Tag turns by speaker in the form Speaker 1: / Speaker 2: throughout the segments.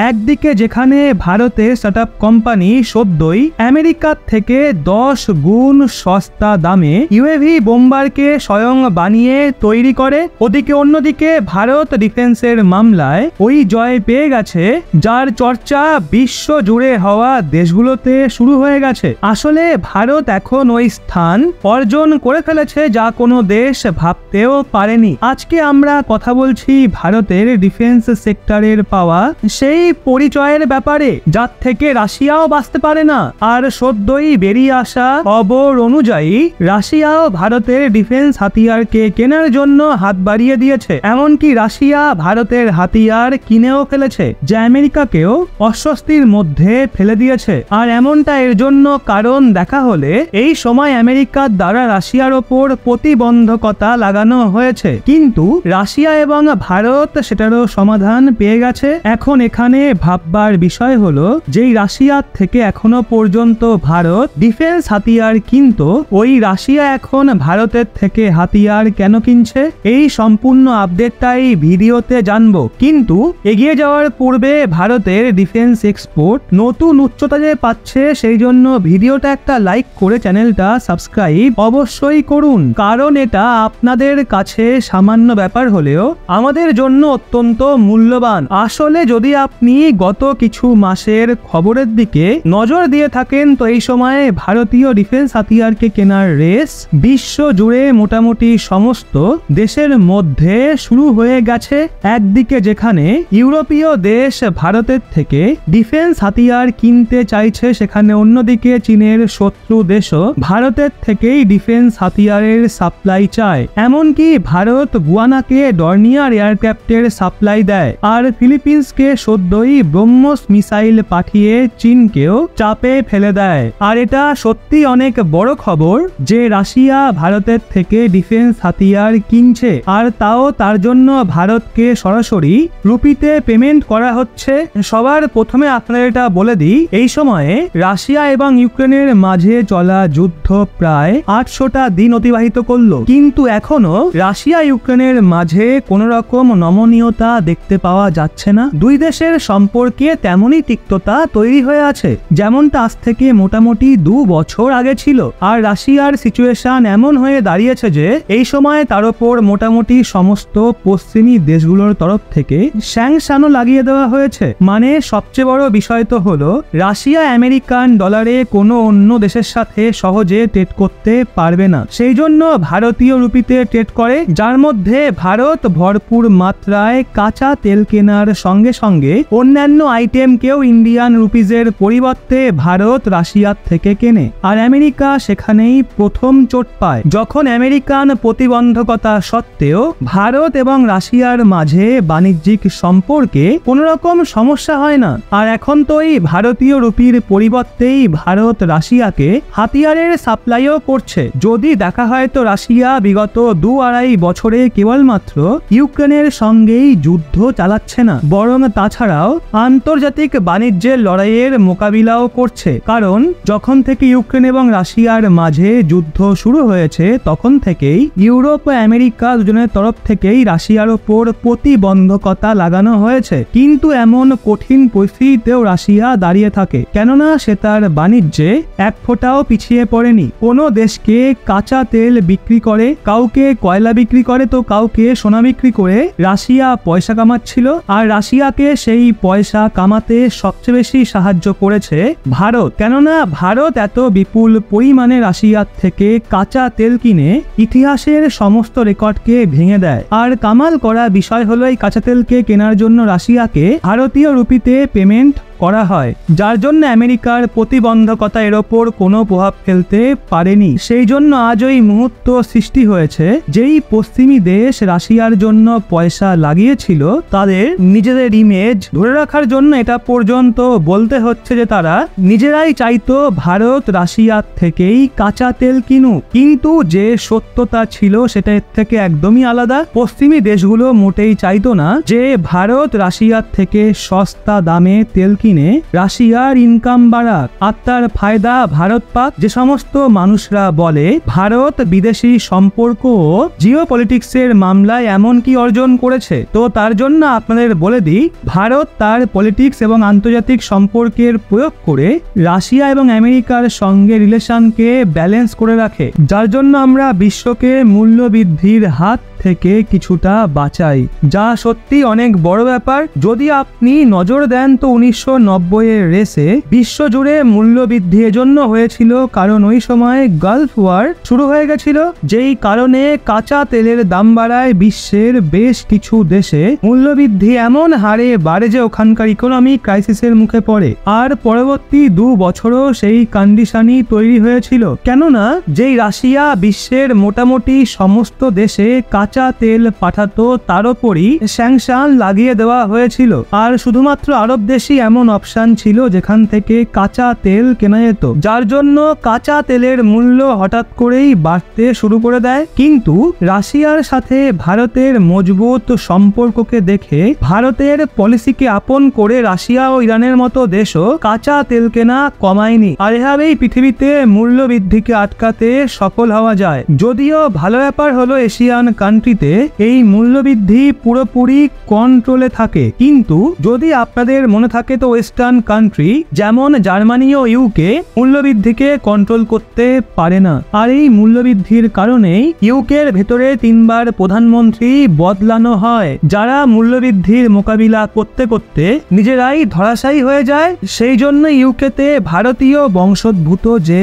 Speaker 1: একদিকে যেখানে ভারতের স্টার্টআপ কোম্পানি সদ্যই আমেরিকার থেকে 10 গুণ সস্তা দামে ইউএভি বোম্বারকে স্বয়ং বানিয়ে তৈরি করে, ওদিকে অন্যদিকে ভারত ডিফেন্সের মামলায় ওই জয় পেয়ে গেছে যার চর্চা বিশ্ব জুড়ে হওয়া দেশগুলোতে শুরু হয়ে গেছে। আসলে ভারত এখন ওই স্থান অর্জন করে ফেলেছে যা কোনো দেশ ভাবতেও পারেনি। আজকে আমরা কথা বলছি ভারতের ডিফেন্স সেক্টরের পাওয়া সেই পরিচয়ের ব্যাপারে যার থেকে রাশিয়াও বাঁচতে পারে না। আর সদ্যই বেরিয়ে আসা খবর অনুযায়ী রাশিয়াও ভারতের ডিফেন্স হাতিয়ারকে কেনার জন্য হাত বাড়িয়ে দিয়েছে। এমনকি রাশিয়া ভারতের হাতিয়ার কিনেও ফেলেছে, যা আমেরিকাকেও অস্বস্তির মধ্যে ফেলে দিয়েছে। আর এমনটা এর জন্য কারণ দেখা হলে এই সময় আমেরিকার দ্বারা রাশিয়ার ওপর প্রতিবন্ধকতা লাগানো হয়েছে, কিন্তু রাশিয়া এবং ভারত সেটারও সমাধান পেয়ে গেছে। এখন এখানে ভাববার বিষয় হলো যেই রাশিয়ার থেকে এখনো পর্যন্ত ভারত ডিফেন্স হাতিয়ার কিনতো, ওই রাশিয়া এখন ভারতের থেকে হাতিয়ার কেন কিনছে? এই সম্পূর্ণ আপডেটটাই ভিডিওতে জানবো। কিন্তু এগিয়ে যাওয়ার পূর্বে ভারতের ডিফেন্স এক্সপোর্ট নতুন উচ্চতা যে পাচ্ছে সেই জন্য ভিডিওটা একটা লাইক করে চ্যানেলটা সাবস্ক্রাইব অবশ্যই করুন, কারণ এটা আপনাদের কাছে সামান্য ব্যাপার হলেও আমাদের জন্য অত্যন্ত মূল্যবান। আসলে যদি আপনি গত কিছু মাসের খবরের দিকে নজর দিয়ে থাকেন তো এই সময়ে ভারতীয় ডিফেন্স হাতিয়ারকে কেনার রেস বিশ্ব জুড়ে মোটামুটি সমস্ত দেশের মধ্যে শুরু হয়ে গেছে। একদিকে যেখানে ইউরোপীয় দেশ ভারতের থেকে ডিফেন্স হাতিয়ার কিনতে চাইছে, সেখানে অন্যদিকে চীনের শত্রু দেশও ভারতের থেকেই ডিফেন্স হাতিয়ারের সাপ্লাই চায়। এমনকি ভারত গুয়ানাকে ডর্নিয়ার এয়ারক্রাফটের সাপ্লাই দেয়, আর ফিলিপিন্সকে সদ্যই ব্রহ্মস মিসাইল পাঠিয়ে চীনকেও চাপে ফেলে দেয়। আর এটা সত্যি অনেক বড় খবর যে রাশিয়া ভারতের থেকে ডিফেন্স হাতিয়ার কিনছে, আর তাও তার জন্য ভারতকে সরাসরি রুপিতে পেমেন্ট করা হচ্ছে। সবার প্রথমে আপনাদের এটা বলে দিই, এই সময়ে রাশিয়া এবং ইউক্রেনের মাঝে চলা যুদ্ধ প্রায় 800টা দিন অতিবাহিত করলো, কিন্তু এখনো রাশিয়া ইউক্রেনের মাঝে কোন রকম নমনীয়তা দেখতে পাওয়া যাচ্ছে না। দুই দেশের সম্পর্কে তেমনই তিক্ততা তৈরি হয়ে আছে যেমনটা আজ থেকে মোটামুটি 2 বছর আগে ছিল। আর রাশিয়ার সিচুয়েশন এমন হয়ে দাঁড়িয়েছে যে এই সময় তার উপর মোটামুটি সমস্ত পশ্চিমী দেশগুলোর তরফ থেকে স্যাংশনও লাগিয়ে দেওয়া হয়েছে। মানে সবচেয়ে বড় বিষয় তো হলো রাশিয়া আমেরিকান ডলারে কোনো অন্য দেশের সাথে সহজে ট্রেড করতে পারবে না, সেই জন্য ভারতীয় রুপিতে ট্রেড করে, যার মধ্যে ভারত ভরপুর মাত্রায় কাঁচা তেল কেনার সঙ্গে সঙ্গে অন্যান্য আইটেমকেও ইন্ডিয়ান রুপিজের পরিবর্তে ভারত রাশিয়ার থেকে কেনে। আর আমেরিকা সেখানেই প্রথম চোট পায়, যখন আমেরিকান প্রতিবন্ধকতা সত্ত্বেও ভারত এবং রাশিয়ার মাঝে বাণিজ্যিক সম্পর্কে কোনো রকম সমস্যা হয় না। আর এখন তো এই ভারতীয় রুপির পরিবর্তেই ভারত রাশিয়াকে হাতিয়ারের সাপ্লাইও করছে। যদি দেখা হয় তো রাশিয়া বিগত 2-2.5 বছরে কেবলমাত্র ইউক্রেনের সঙ্গেই যুদ্ধ চালাচ্ছে না, বরং তাছাড়াও আন্তর্জাতিক বাণিজ্যের লড়াইয়ের মোকাবিলাও করছে। কারণ যখন থেকে ইউক্রেন এবং রাশিয়ার মাঝে যুদ্ধ শুরু হয়েছে তখন থেকেই ইউরোপ ও আমেরিকা দুজনের তরফ থেকেই রাশিয়ার ওপর প্রতিবন্ধকতা লাগানো হয়েছে। কিন্তু এমন কঠিন পরিস্থিতিতেও রাশিয়া দাঁড়িয়ে থাকে, কেননা সে তার বাণিজ্যে এক ফোঁটাও পিছিয়ে পড়েনি। কোনো দেশকে কাঁচা তেল বিক্রি করে, কাউকে কয়লা বিক্রি করে, তো কাউকে সোনা বিক্রি করে রাশিয়া পয়সা কামাচ্ছিল। আর রাশিয়াকে সেই পয়সা কামাতে সবচেয়ে বেশি সাহায্য করেছে ভারত, কেননা ভারত এত বিপুল পরিমাণে রাশিয়ার থেকে কাঁচা তেল কিনে ইতিহাসের সমস্ত রেকর্ডকে ভেঙে দেয়। আর কামাল করা বিষয় হলো এই কাঁচা তেলকে কেনার জন্য রাশিয়াকে ভারতীয় রুপিতে পেমেন্ট করা হয়, যার জন্য আমেরিকার প্রতিবন্ধকতা এর ওপর কোনো প্রভাব ফেলতে পারেনি। সেই জন্য আজ ওই মুহূর্ত সৃষ্টি হয়েছে যেই পশ্চিমী দেশ রাশিয়ার জন্য পয়সা লাগিয়েছিল তাদের নিজেদের ইমেজ ধরে রাখার জন্য এটা পর্যন্ত বলতে হচ্ছে যে তারা নিজেরাই চাইতো ভারত রাশিয়ার থেকেই কাঁচা তেল কিনুক, কিন্তু যে সত্যতা ছিল সেটা এর থেকে একদমই আলাদা। পশ্চিমী দেশগুলো মোটেই চাইতো না যে ভারত রাশিয়ার থেকে সস্তা দামে তেল কিনুক। কিনে রাশিয়ার ইনকাম বাড়াক, আর তার ফায়দা ভারত পাক। যে সমস্ত মানুষরা বলে ভারত বিদেশি সম্পর্ক ও জিওপলিটিক্সের মামলায় এমন কি অর্জন করেছে, তো তার জন্য আপনাদের বলে দিই, ভারত তার পলিটিক্স এবং আন্তর্জাতিক সম্পর্কের প্রয়োগ করে রাশিয়া এবং আমেরিকার সঙ্গে রিলেশনকে ব্যালেন্স করে রাখে, যার জন্য আমরা বিশ্বকে মূল্যবৃদ্ধির হাত থেকে কিছুটা বাঁচাই, যা সত্যি অনেক বড় ব্যাপার। যদি আপনি নজর দেন তো 1990-এর রেসে বিশ্বজুড়ে মূল্যবৃদ্ধি এজন্য হয়েছিল কারণ ওই সময় গালফ ওয়ার শুরু হয়ে গেছিল, যেই কারণে কাঁচা তেলের দাম বাড়ায় বিশ্বের বেশ কিছু দেশে মূল্যবৃদ্ধি এমন হারে বাড়ে যে ওখানকার ইকোনমি ক্রাইসিসের মুখে পড়ে। আর পরবর্তী 2 বছরও সেই কন্ডিশনই তৈরি হয়েছিল, কেননা যেই রাশিয়া বিশ্বের মোটামুটি সমস্ত দেশে কাঁচা তেল পাঠাতো তার উপরই স্যাংশন লাগিয়ে দেওয়া হয়েছিল, আর শুধুমাত্র আরব দেশই এমন অপশন ছিল যেখান থেকে কাঁচা তেল কেনা যেত, যার জন্য কাঁচা তেলের মূল্য হঠাৎ করেই বাড়তে শুরু করে দেয়। কিন্তু রাশিয়ার সাথে ভারতের মজবুত সম্পর্ককে দেখে ভারতের পলিসিকে আপন করে রাশিয়া ও ইরানের মতো দেশও কাঁচা তেল কেনা কমায়নি, আর এভাবেই পৃথিবীতে মূল্য বৃদ্ধিকে আটকাতে সফল হওয়া যায়। যদিও ভালো ব্যাপার হলো এশিয়ান কান্ট্রিতে এই মূল্যবৃদ্ধি পুরোপুরি কন্ট্রোলে থাকে, কিন্তু যদি আপনাদের মনে থাকে তো ওয়েস্টার্ন কান্ট্রি যেমন জার্মানি ও ইউকে মূল্যবৃদ্ধিকে কন্ট্রোল করতে পারে না, আর এই মূল্যবৃদ্ধির কারণেই ইউকের ভেতরে 3 বার প্রধানমন্ত্রী বদলানো হয়, যারা মূল্যবৃদ্ধির মোকাবিলা করতে করতে নিজেরাই ধরাশায়ী হয়ে যায়। সেই জন্য ইউকেতে ভারতীয় বংশোদ্ভূত যে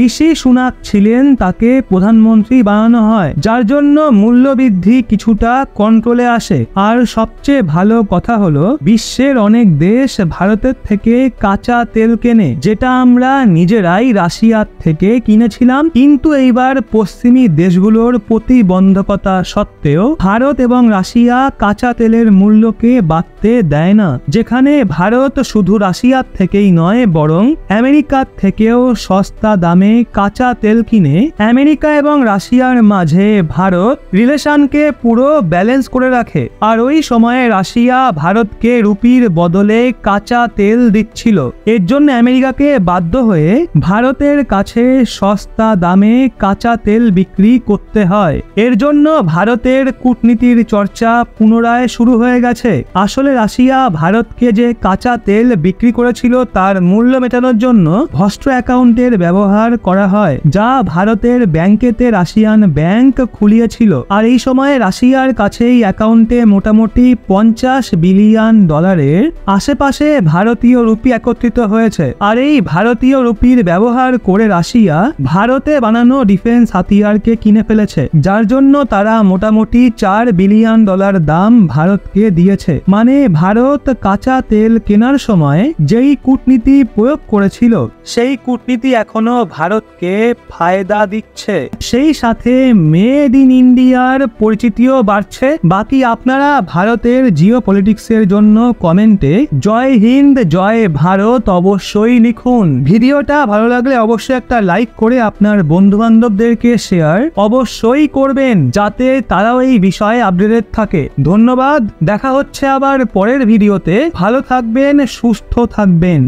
Speaker 1: ঋষি সুনাক ছিলেন তাকে প্রধানমন্ত্রী বানানো হয়, যার জন্য মূল্যবৃদ্ধি কিছুটা কন্ট্রোলে আসে। আর সবচেয়ে ভালো কথা হলো বিশ্বের অনেক দেশ ভারতের থেকে কাঁচা তেল কেনে, যেটা আমরা নিজেরাই রাশিয়ার থেকে কিনেছিলাম, কিন্তু এইবার পশ্চিমী দেশগুলোর প্রতিবন্ধকতা সত্ত্বেও ভারত এবং রাশিয়া কাঁচা তেলের মূল্যকে বাড়তে দেয় না, যেখানে ভারত শুধু রাশিয়ার থেকেই নয় বরং আমেরিকার থেকেও সস্তা দামে কাঁচা তেল কিনে আমেরিকা এবং রাশিয়ার মাঝে ভারত রিলেশনকে পুরো ব্যালেন্স করে রাখে। আর ওই সময়ে রাশিয়া ভারতকে রুপির বদলে কাঁচা তেল দিচ্ছিল, এর জন্য আমেরিকাকে বাধ্য হয়ে ভারতের কাছে সস্তা দামে কাঁচা তেল বিক্রি করতে হয়। এর জন্য ভারতের কূটনীতির চর্চা পুনরায় শুরু হয়ে গেছে। আসলে রাশিয়া ভারতকে যে কাঁচা তেল বিক্রি করেছিল তার মূল্য মেটানোর জন্য ভস্ত্র অ্যাকাউন্টের ব্যবহার করা হয়, যা ভারতের ব্যাংকেতে রাশিয়ান ব্যাংক খুলিয়েছিল। আর এই সময় রাশিয়ার কাছে এই অ্যাকাউন্টে মোটামুটি $50 বিলিয়ন আশেপাশে ভারতীয় রুপি একত্রিত হয়েছে। আর এই ভারতীয় রুপির ব্যবহার করে রাশিয়া ভারতে বানানো ডিফেন্স হাতিয়ারকে কিনে ফেলেছে, যার জন্য তারা মোটামুটি $4 বিলিয়ন দাম ভারতকে দিয়েছে। মানে ভারত কাঁচা তেল কেনার সময় যেই কূটনীতি প্রয়োগ করেছিল সেই কূটনীতি এখনো ভারতকে ফায়দা দিচ্ছে, সেই সাথে মেড ইন ইন্ডিয়ার পরিচিতিও বাড়ছে। বাকি আপনারা ভারতের জিওপলিটিক্সের জন্য কমেন্টে জয় হিন্দ জয় ভারত অবশ্যই লিখুন। ভিডিওটা ভালো লাগলে অবশ্যই একটা লাইক করে আপনার বন্ধু বান্ধবদেরকে শেয়ার অবশ্যই করবেন, যাতে তারাও এই বিষয়ে আপডেটেড থাকে। ধন্যবাদ, দেখা হচ্ছে আবার পরের ভিডিওতে। ভালো থাকবেন, সুস্থ থাকবেন।